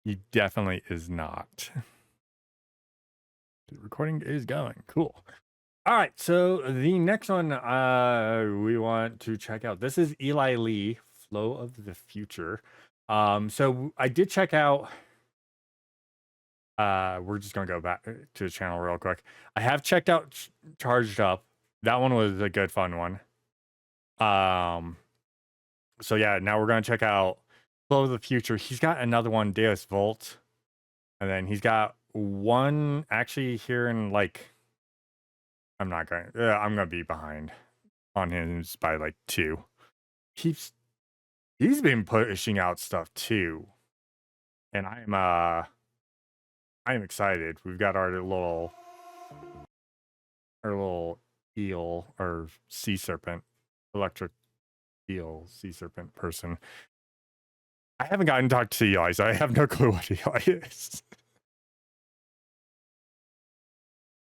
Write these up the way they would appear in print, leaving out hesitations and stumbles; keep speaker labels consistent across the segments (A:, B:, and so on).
A: He definitely is not. The recording is going. Cool. All right, so the next one we want to check out. This is Eli Lee, Flow of the Future. So I did check out. We're just gonna go back to the channel real quick. I have checked out Charged Up. That one was a good fun one. So yeah, now we're gonna check out Flow of the Future. He's got another one, Deus Volt, and then he's got one actually here in like. I'm gonna be behind on his by like 2. He's been pushing out stuff too, and I am excited. We've got our little eel or sea serpent, electric eel sea serpent person. I haven't gotten to talk to Eli, so I have no clue what Eli is.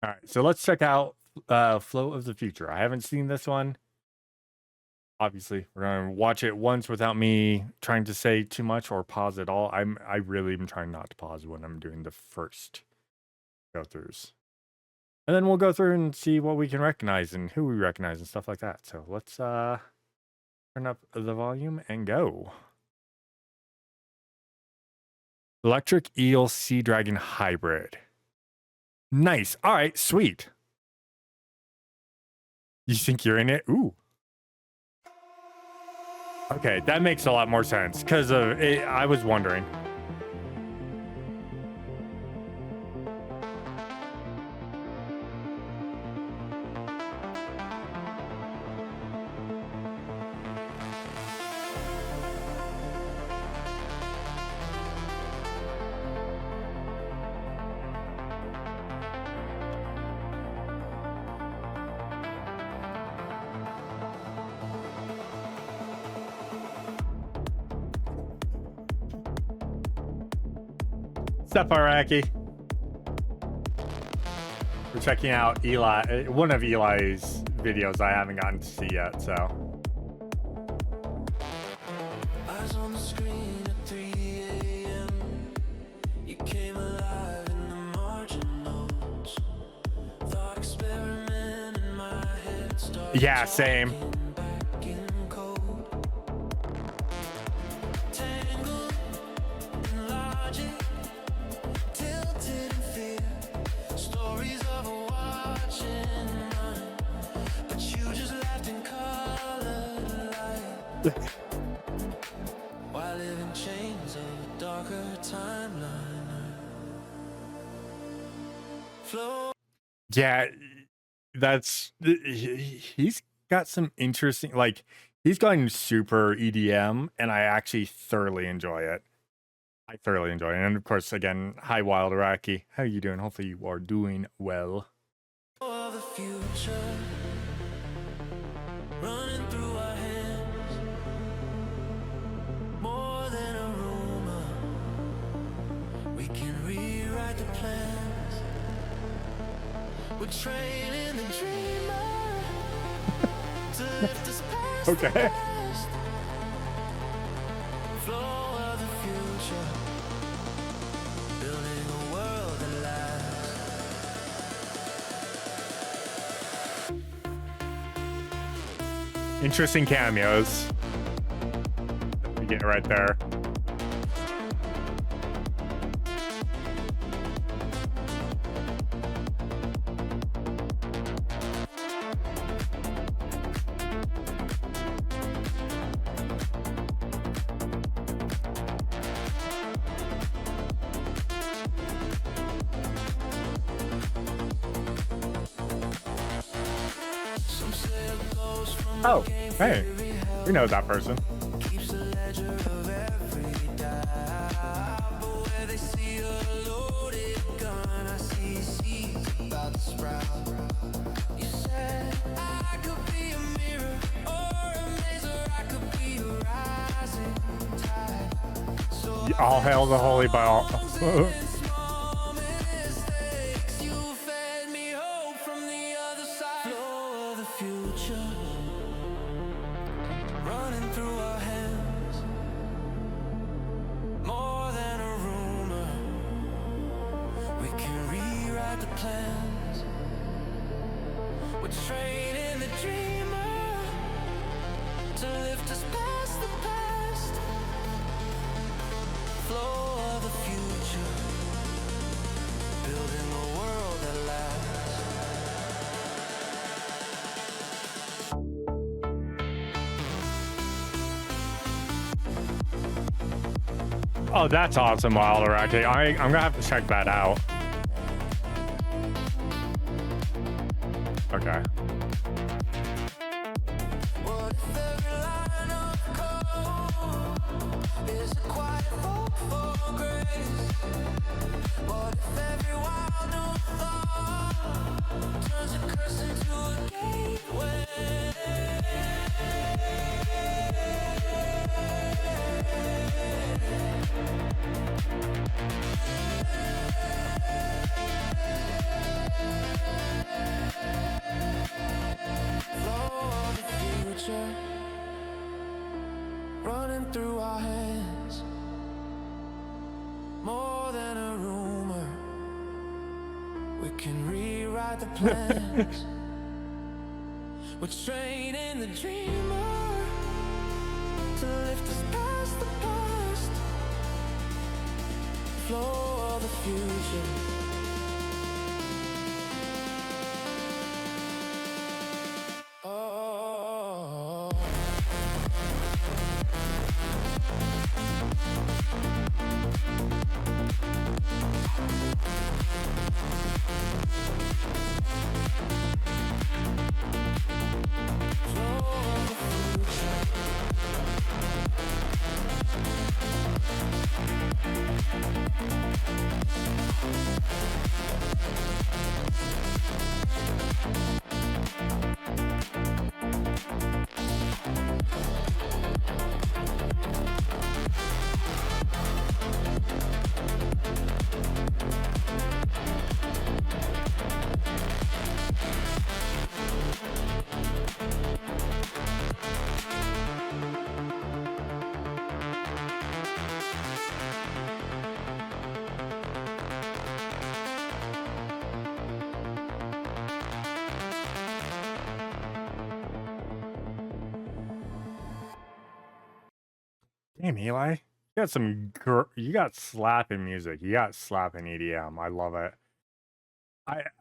A: All right, so let's check out Flow of the Future. I haven't seen this one. Obviously, we're gonna watch it once without me trying to say too much or pause at all. I really am trying not to pause when I'm doing the first go-throughs. And then we'll go through and see what we can recognize and who we recognize and stuff like that. So let's turn up the volume and go. Electric Eel Sea Dragon Hybrid. Nice. All right, sweet. You think you're in it? Ooh. Okay, that makes a lot more sense because of it. I was wondering. Separaki. We're checking out Eli, one of Eli's videos I haven't gotten to see yet, so. Eyes on the screen at 3 a.m. You came alive in the marginals. Thought experiment in my head. Yeah, same. While living chains of a darker timeline. Flow. Yeah, he's got some interesting, like, he's going super EDM, and I actually thoroughly enjoy it. I thoroughly enjoy it. And of course, again, hi Wild Iraqi. How are you doing? Hopefully you are doing well. For the future. Running through our hands, more than a rumor. We can rewrite the plans. We're training the dreamer to lift us past okay. The past. Flow of the future, building a world that lasts. Interesting cameos. We get right there. Oh, hey, we know that person. All hail the holy ball. Running through our hands, more than a rumor.
B: can rewrite the plans. We're training the dreamer to lift us past the past. Flow of the future, building a world that lasts.
A: Oh, that's awesome, Wild Iraqi. I'm gonna have to check that out. Okay.
B: What if every line of code is a quiet hope for grace? What if every wild new thought turns a curse into a gateway? Running through our hands, more than a rumor. We can rewrite the plans. We're training the dreamer to lift us past the past. Flow of the future.
A: Damn, Eli, you got slapping music. You got slapping EDM. I love it.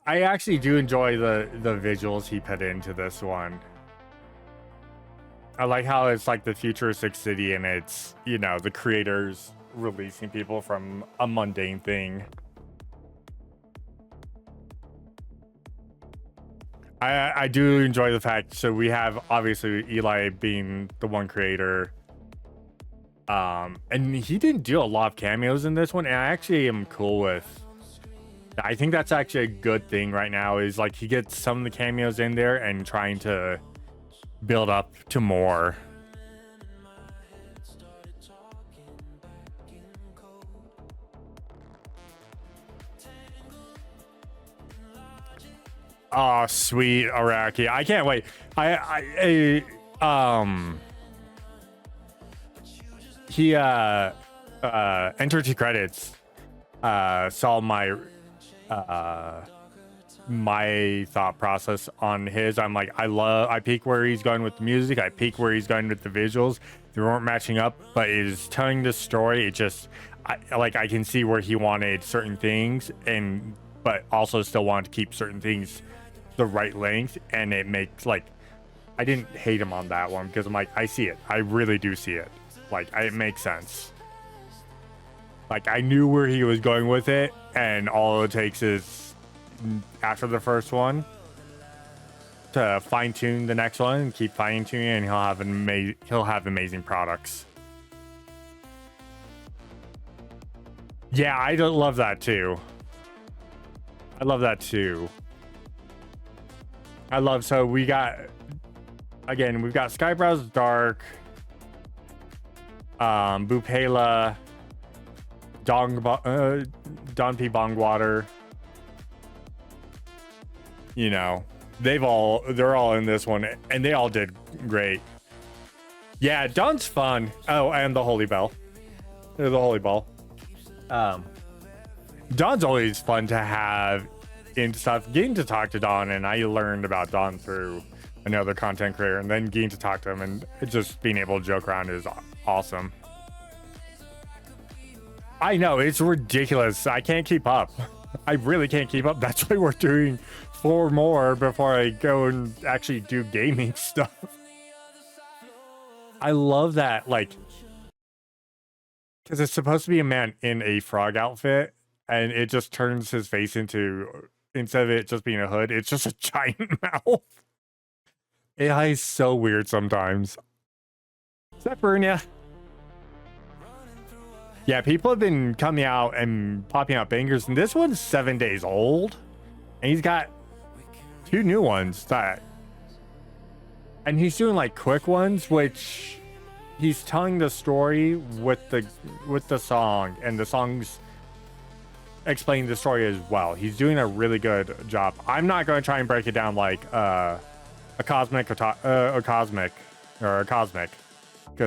A: I actually do enjoy the visuals he put into this one. I like how it's like the futuristic city and it's, you know, the creators releasing people from a mundane thing. I do enjoy the fact, so we have obviously Eli being the one creator. And he didn't do a lot of cameos in this one, and I actually am cool with. I think that's actually a good thing right now, is like he gets some of the cameos in there and trying to build up to more. Oh, sweet Iraqi. I can't wait. He entered to credits, saw my my thought process on his. I'm like, I peek where he's going with the music, I peek where he's going with the visuals. They weren't matching up, but it is telling the story. It just I can see where he wanted certain things, and but also still wanted to keep certain things the right length, and it makes like I didn't hate him on that one, because I'm like, I see it. I really do see it. Like, it makes sense. Like, I knew where he was going with it, and all it takes is after the first one to fine tune the next one and keep fine tuning, and he'll have amazing products. Yeah, I don't love that too. I love that too. So we got, again, we've got Skyebrows Dark, Bupela, Don P. Bongwater. You know, they're all in this one, and they all did great. Yeah, Don's fun. Oh, and the Holy Bell. The Holy Ball. Don's always fun to have in stuff. Getting to talk to Don, and I learned about Don through another content creator, and then getting to talk to him and just being able to joke around is awesome. I know, it's ridiculous. I can't keep up. I really can't keep up. That's why we're doing 4 more before I go and actually do gaming stuff. I love that, like, because it's supposed to be a man in a frog outfit, and it just turns his face into, instead of it just being a hood, it's just a giant mouth. AI is so weird sometimes. Is that Brunia? Yeah, people have been coming out and popping out bangers, and this one's 7 days old, and he's got 2 new ones that, and he's doing like quick ones, which he's telling the story with the song, and the songs explaining the story as well. He's doing a really good job. I'm not going to try and break it down like a cosmic, because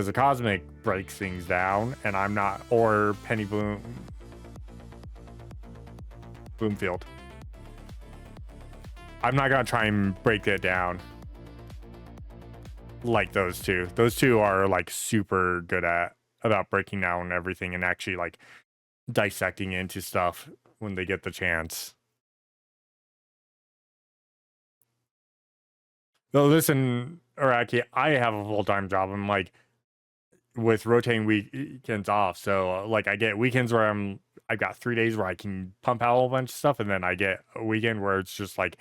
A: a cosmic breaks things down, and I'm not, or Penny Bloomfield. I'm not gonna try and break it down like those two. Those two are like super good at about breaking down everything and actually like dissecting into stuff when they get the chance. So listen, Araki, I have a full-time job. I'm like with rotating weekends off. So like I get weekends where I've got 3 days where I can pump out a whole bunch of stuff, and then I get a weekend where it's just like,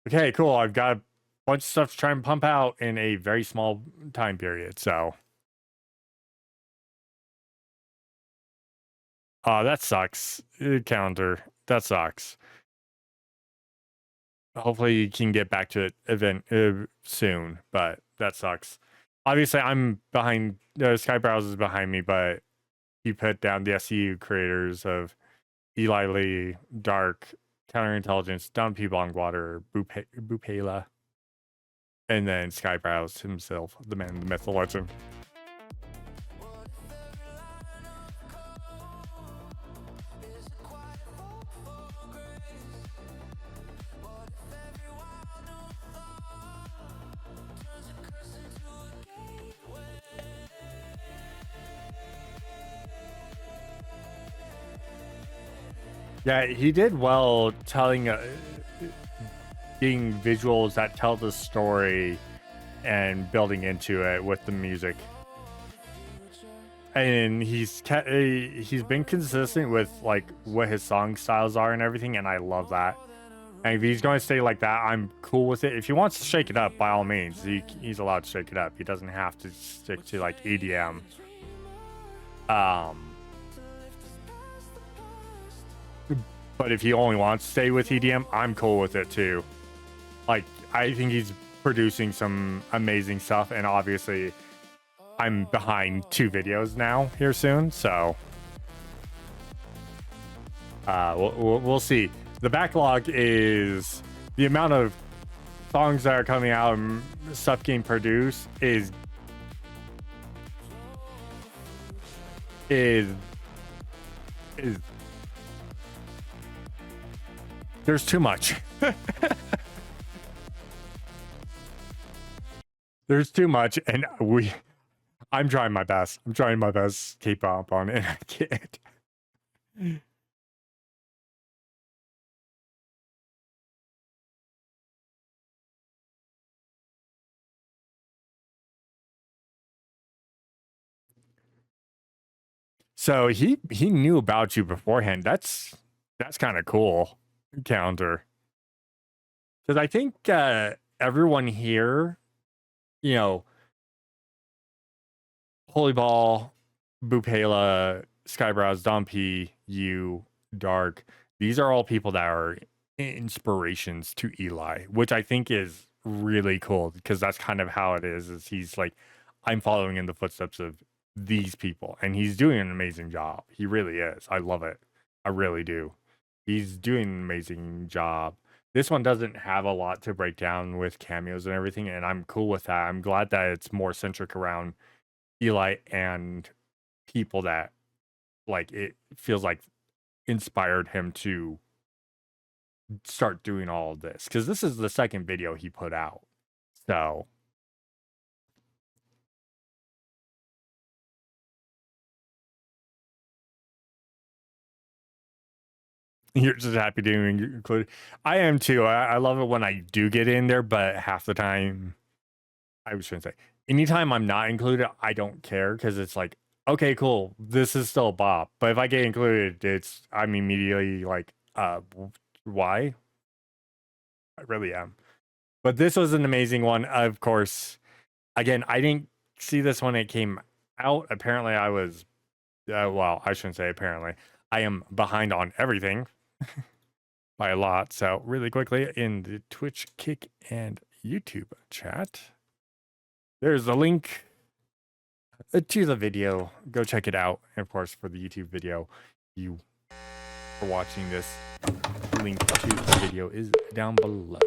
A: okay, cool, I've got a bunch of stuff to try and pump out in a very small time period. So that sucks. Calendar. That sucks. Hopefully you can get back to it event soon, but that sucks. Obviously, I'm behind. Skyebrows is behind me, but he put down the SCU creators of Eli Lee, Dark, Counterintelligence, Down P. Bongwater, Bupela, and then Skyebrows himself, the man, the myth, the legend. Yeah, he did well telling, being visuals that tell the story and building into it with the music. And he's been consistent with like what his song styles are and everything, and I love that. And if he's going to stay like that, I'm cool with it. If he wants to shake it up, by all means, he's allowed to shake it up. He doesn't have to stick to like EDM. But if he only wants to stay with EDM, I'm cool with it too. Like, I think he's producing some amazing stuff, and obviously I'm behind 2 videos now here soon, so we'll see. The backlog is the amount of songs that are coming out and stuff getting produced is there's too much. There's too much, and I'm trying my best. I'm trying my best to keep up on it, and I can't. So he knew about you beforehand. That's kind of cool, Counter. Because I think everyone here, you know, Holyball, Bupela, Skybrows, Dom P, you, Dark, these are all people that are inspirations to Eli, which I think is really cool, because that's kind of how it is he's like, I'm following in the footsteps of these people, and he's doing an amazing job. He really is. I love it. I really do. He's doing an amazing job. This one doesn't have a lot to break down with cameos and everything, and I'm cool with that. I'm glad that it's more centric around Eli and people that, like, it feels like inspired him to start doing all of this, because this is the second video he put out. So you're just happy to include. I am too. I love it when I do get in there, but half the time, I was trying to say, anytime I'm not included, I don't care, because it's like, okay, cool, this is still a bop. But if I get included, I'm immediately like, why? I really am. But this was an amazing one. Of course, again, I didn't see this when it came out. Apparently, I was, well, I shouldn't say apparently. I am behind on everything by a lot. So really quickly in the Twitch, Kick, and YouTube chat, there's a link to the video. Go check it out. And of course, for the YouTube video, you are watching this, link to the video is down below.